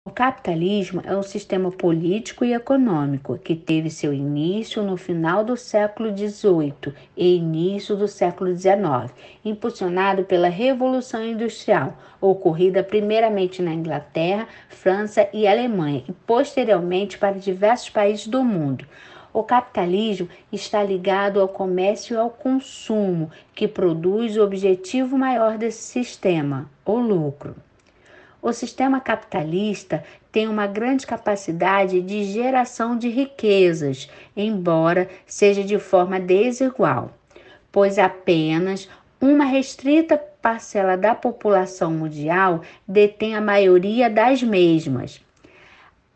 O capitalismo é um sistema político e econômico que teve seu início no final do século XVIII e início do século XIX, impulsionado pela Revolução Industrial, ocorrida primeiramente na Inglaterra, França e Alemanha e posteriormente para diversos países do mundo. O capitalismo está ligado ao comércio e ao consumo, que produz o objetivo maior desse sistema, o lucro. O sistema capitalista tem uma grande capacidade de geração de riquezas, embora seja de forma desigual, pois apenas uma restrita parcela da população mundial detém a maioria das mesmas.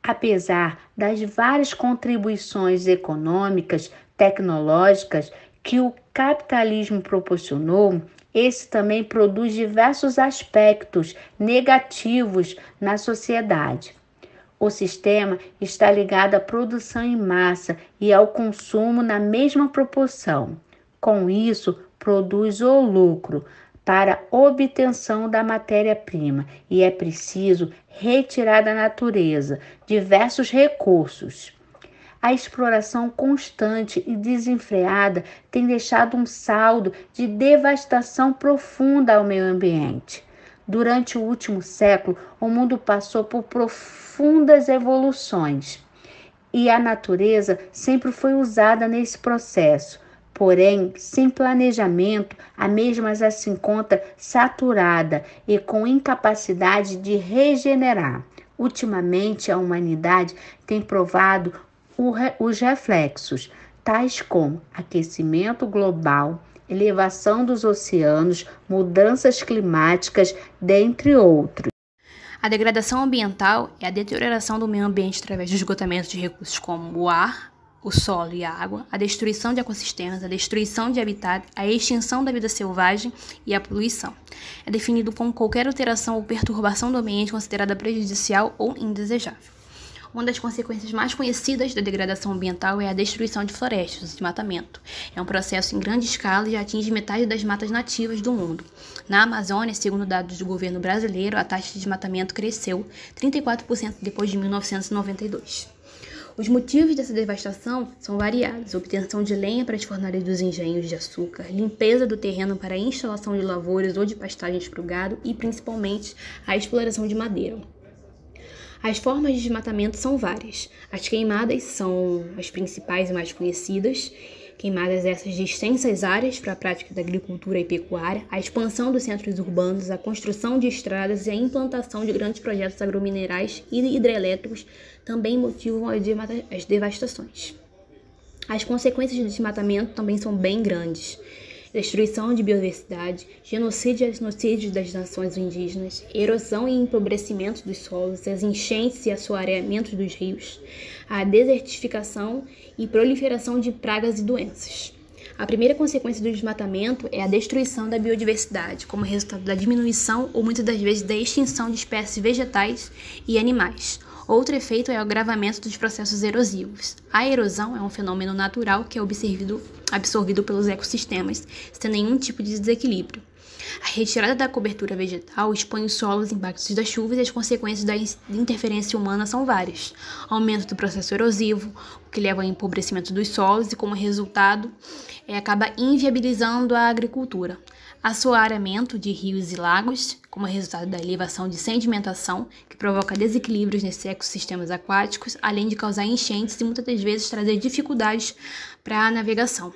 Apesar das várias contribuições econômicas, tecnológicas que o capitalismo proporcionou, esse também produz diversos aspectos negativos na sociedade. O sistema está ligado à produção em massa e ao consumo na mesma proporção. Com isso, produz o lucro para obtenção da matéria-prima e é preciso retirar da natureza diversos recursos. A exploração constante e desenfreada tem deixado um saldo de devastação profunda ao meio ambiente. Durante o último século, o mundo passou por profundas evoluções e a natureza sempre foi usada nesse processo. Porém, sem planejamento, a mesma já se encontra saturada e com incapacidade de regenerar. Ultimamente, a humanidade tem provado os reflexos, tais como aquecimento global, elevação dos oceanos, mudanças climáticas, dentre outros. A degradação ambiental é a deterioração do meio ambiente através do esgotamento de recursos como o ar, o solo e a água, a destruição de ecossistemas, a destruição de habitat, a extinção da vida selvagem e a poluição. É definido como qualquer alteração ou perturbação do ambiente considerada prejudicial ou indesejável. Uma das consequências mais conhecidas da degradação ambiental é a destruição de florestas e desmatamento. É um processo em grande escala e atinge metade das matas nativas do mundo. Na Amazônia, segundo dados do governo brasileiro, a taxa de desmatamento cresceu 34% depois de 1992. Os motivos dessa devastação são variados: obtenção de lenha para as fornalhas dos engenhos de açúcar, limpeza do terreno para a instalação de lavouras ou de pastagens para o gado e, principalmente, a exploração de madeira. As formas de desmatamento são várias. As queimadas são as principais e mais conhecidas. Queimadas essas de extensas áreas para a prática da agricultura e pecuária, a expansão dos centros urbanos, a construção de estradas e a implantação de grandes projetos agrominerais e hidrelétricos também motivam as devastações. As consequências do desmatamento também são bem grandes. Destruição de biodiversidade, genocídio e etnocídio das nações indígenas, erosão e empobrecimento dos solos, as enchentes e assoreamento dos rios, a desertificação e proliferação de pragas e doenças. A primeira consequência do desmatamento é a destruição da biodiversidade, como resultado da diminuição ou muitas das vezes da extinção de espécies vegetais e animais. Outro efeito é o agravamento dos processos erosivos. A erosão é um fenômeno natural que é absorvido pelos ecossistemas, sem nenhum tipo de desequilíbrio. A retirada da cobertura vegetal expõe os solos aos impactos das chuvas e as consequências da interferência humana são várias. Aumento do processo erosivo, o que leva ao empobrecimento dos solos e, como resultado, acaba inviabilizando a agricultura. Assoreamento de rios e lagos, como resultado da elevação de sedimentação, que provoca desequilíbrios nesses ecossistemas aquáticos, além de causar enchentes e muitas das vezes trazer dificuldades para a navegação.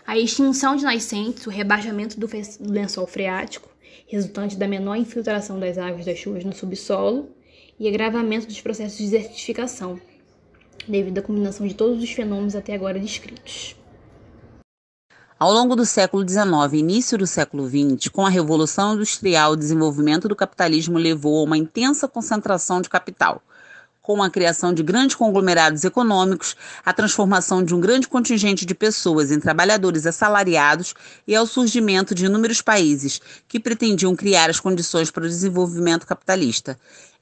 A extinção de nascentes, o rebaixamento do lençol freático, resultante da menor infiltração das águas das chuvas no subsolo, e agravamento dos processos de desertificação, devido à combinação de todos os fenômenos até agora descritos. Ao longo do século XIX e início do século XX, com a Revolução Industrial, o desenvolvimento do capitalismo levou a uma intensa concentração de capital, com a criação de grandes conglomerados econômicos, a transformação de um grande contingente de pessoas em trabalhadores assalariados e ao surgimento de inúmeros países que pretendiam criar as condições para o desenvolvimento capitalista.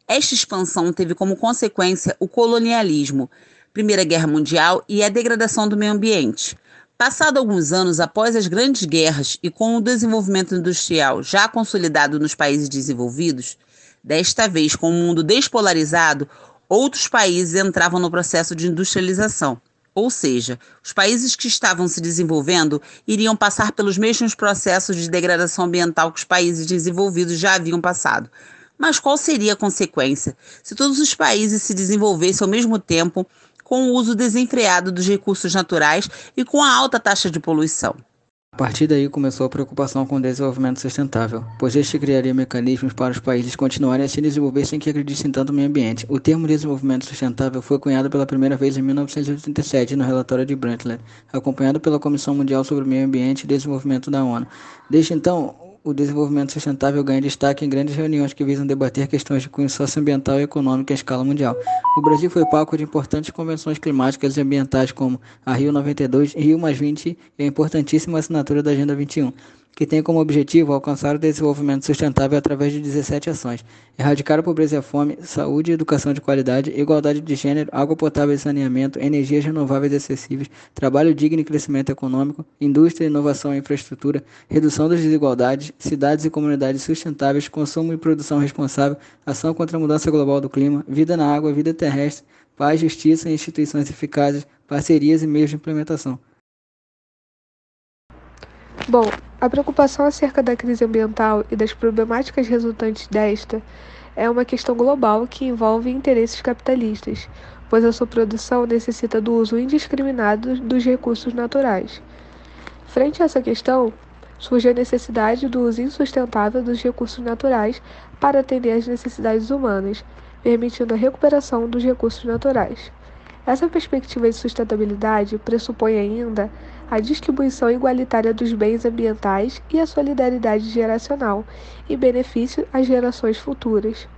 Esta expansão teve como consequência o colonialismo, Primeira Guerra Mundial e a degradação do meio ambiente. Passado alguns anos após as grandes guerras e com o desenvolvimento industrial já consolidado nos países desenvolvidos, Desta vez, com o mundo despolarizado, outros países entravam no processo de industrialização. Ou seja, os países que estavam se desenvolvendo iriam passar pelos mesmos processos de degradação ambiental que os países desenvolvidos já haviam passado. Mas qual seria a consequência se todos os países se desenvolvessem ao mesmo tempo, com o uso desenfreado dos recursos naturais e com a alta taxa de poluição? A partir daí começou a preocupação com o desenvolvimento sustentável, pois este criaria mecanismos para os países continuarem a se desenvolver sem que acreditassem tanto no meio ambiente. O termo desenvolvimento sustentável foi cunhado pela primeira vez em 1987 no relatório de Brundtland, acompanhado pela Comissão Mundial sobre o Meio Ambiente e Desenvolvimento da ONU. Desde então, o desenvolvimento sustentável ganha destaque em grandes reuniões que visam debater questões de cunho socioambiental e econômico em escala mundial. O Brasil foi palco de importantes convenções climáticas e ambientais como a Rio 92, Rio+20 e a importantíssima assinatura da Agenda 21, que tem como objetivo alcançar o desenvolvimento sustentável através de 17 ações: erradicar a pobreza e a fome, saúde e educação de qualidade, igualdade de gênero, água potável e saneamento, energias renováveis e acessíveis, trabalho digno e crescimento econômico, indústria, inovação e infraestrutura, redução das desigualdades, cidades e comunidades sustentáveis, consumo e produção responsável, ação contra a mudança global do clima, vida na água, vida terrestre, paz, justiça e instituições eficazes, parcerias e meios de implementação. Bom, a preocupação acerca da crise ambiental e das problemáticas resultantes desta é uma questão global que envolve interesses capitalistas, pois a sua produção necessita do uso indiscriminado dos recursos naturais. Frente a essa questão, surge a necessidade do uso insustentável dos recursos naturais para atender às necessidades humanas, permitindo a recuperação dos recursos naturais. Essa perspectiva de sustentabilidade pressupõe ainda a distribuição igualitária dos bens ambientais e a solidariedade geracional, em benefício às gerações futuras.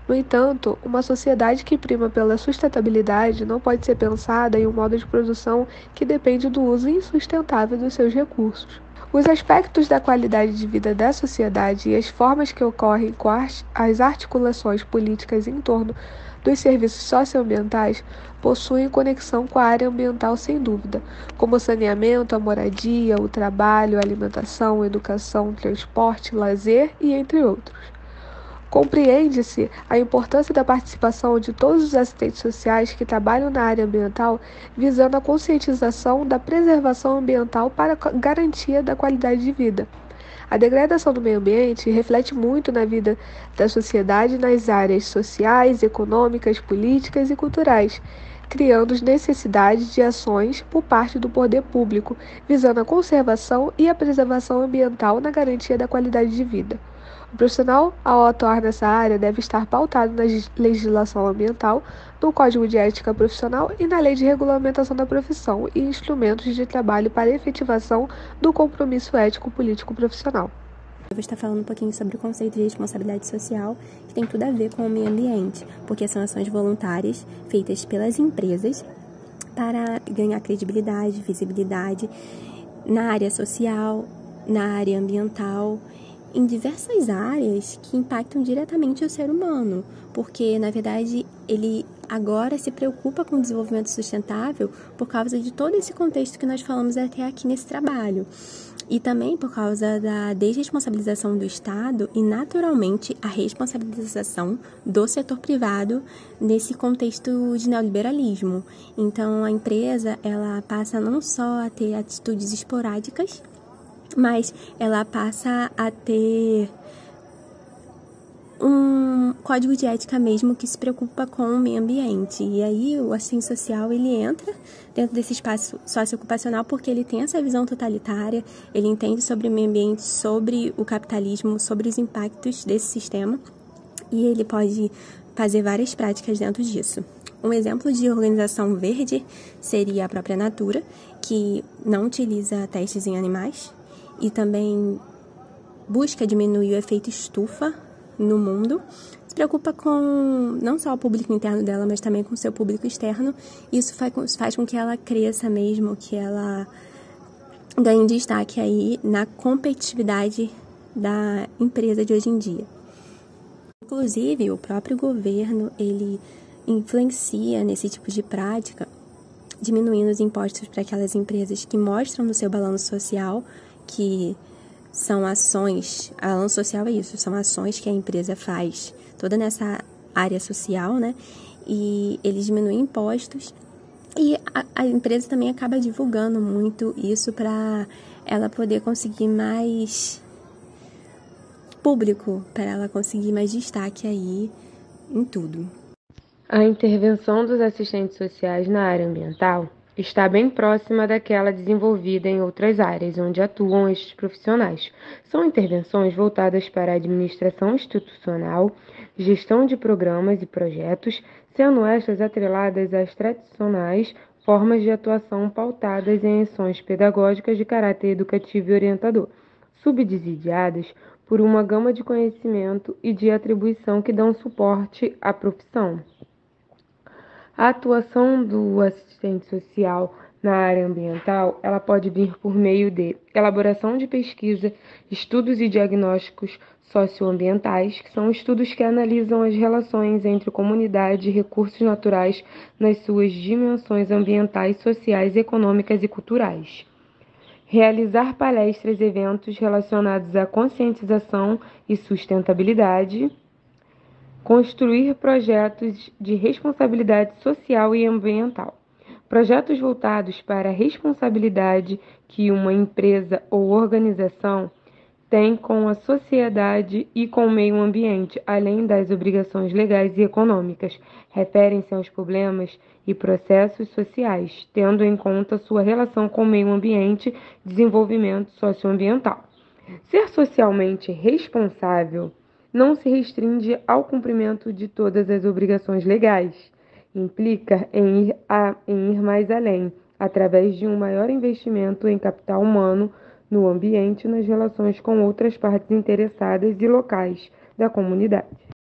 No entanto, uma sociedade que prima pela sustentabilidade não pode ser pensada em um modo de produção que depende do uso insustentável dos seus recursos. Os aspectos da qualidade de vida da sociedade e as formas que ocorrem com as articulações políticas em torno dos serviços socioambientais possuem conexão com a área ambiental sem dúvida, como o saneamento, a moradia, o trabalho, a alimentação, a educação, o transporte, lazer e entre outros. Compreende-se a importância da participação de todos os assistentes sociais que trabalham na área ambiental, visando a conscientização da preservação ambiental para a garantia da qualidade de vida. A degradação do meio ambiente reflete muito na vida da sociedade nas áreas sociais, econômicas, políticas e culturais, criando necessidades de ações por parte do poder público, visando a conservação e a preservação ambiental na garantia da qualidade de vida. O profissional, ao atuar nessa área, deve estar pautado na legislação ambiental, no Código de Ética Profissional e na Lei de Regulamentação da Profissão e instrumentos de trabalho para a efetivação do compromisso ético político profissional. Eu vou estar falando um pouquinho sobre o conceito de responsabilidade social, que tem tudo a ver com o meio ambiente, porque são ações voluntárias feitas pelas empresas para ganhar credibilidade, visibilidade na área social, na área ambiental, em diversas áreas que impactam diretamente o ser humano, porque, na verdade, ele agora se preocupa com o desenvolvimento sustentável por causa de todo esse contexto que nós falamos até aqui nesse trabalho. E também por causa da desresponsabilização do Estado e, naturalmente, a responsabilização do setor privado nesse contexto de neoliberalismo. Então, a empresa ela passa não só a ter atitudes esporádicas, mas ela passa a ter um código de ética mesmo que se preocupa com o meio ambiente. E aí o assistente social ele entra dentro desse espaço socioocupacional porque ele tem essa visão totalitária, ele entende sobre o meio ambiente, sobre o capitalismo, sobre os impactos desse sistema e ele pode fazer várias práticas dentro disso. Um exemplo de organização verde seria a própria Natura, que não utiliza testes em animais e também busca diminuir o efeito estufa no mundo, se preocupa com não só o público interno dela, mas também com o seu público externo. Isso faz com que ela cresça mesmo, que ela ganhe destaque aí na competitividade da empresa de hoje em dia. Inclusive, o próprio governo, ele influencia nesse tipo de prática, diminuindo os impostos para aquelas empresas que mostram no seu balanço social que são ações, a balanço social é isso, são ações que a empresa faz toda nessa área social, né? E eles diminuem impostos e a empresa também acaba divulgando muito isso para ela poder conseguir mais público, para ela conseguir mais destaque aí em tudo. A intervenção dos assistentes sociais na área ambiental está bem próxima daquela desenvolvida em outras áreas onde atuam estes profissionais. São intervenções voltadas para a administração institucional, gestão de programas e projetos, sendo estas atreladas às tradicionais formas de atuação pautadas em ações pedagógicas de caráter educativo e orientador, subsidiadas por uma gama de conhecimento e de atribuição que dão suporte à profissão. A atuação do assistente social na área ambiental, ela pode vir por meio de elaboração de pesquisa, estudos e diagnósticos socioambientais, que são estudos que analisam as relações entre comunidade e recursos naturais nas suas dimensões ambientais, sociais, econômicas e culturais. Realizar palestras e eventos relacionados à conscientização e sustentabilidade. Construir projetos de responsabilidade social e ambiental. Projetos voltados para a responsabilidade que uma empresa ou organização tem com a sociedade e com o meio ambiente, além das obrigações legais e econômicas, referem-se aos problemas e processos sociais, tendo em conta sua relação com o meio ambiente e desenvolvimento socioambiental. Ser socialmente responsável não se restringe ao cumprimento de todas as obrigações legais. Implica em ir mais além, através de um maior investimento em capital humano no ambiente e nas relações com outras partes interessadas e locais da comunidade.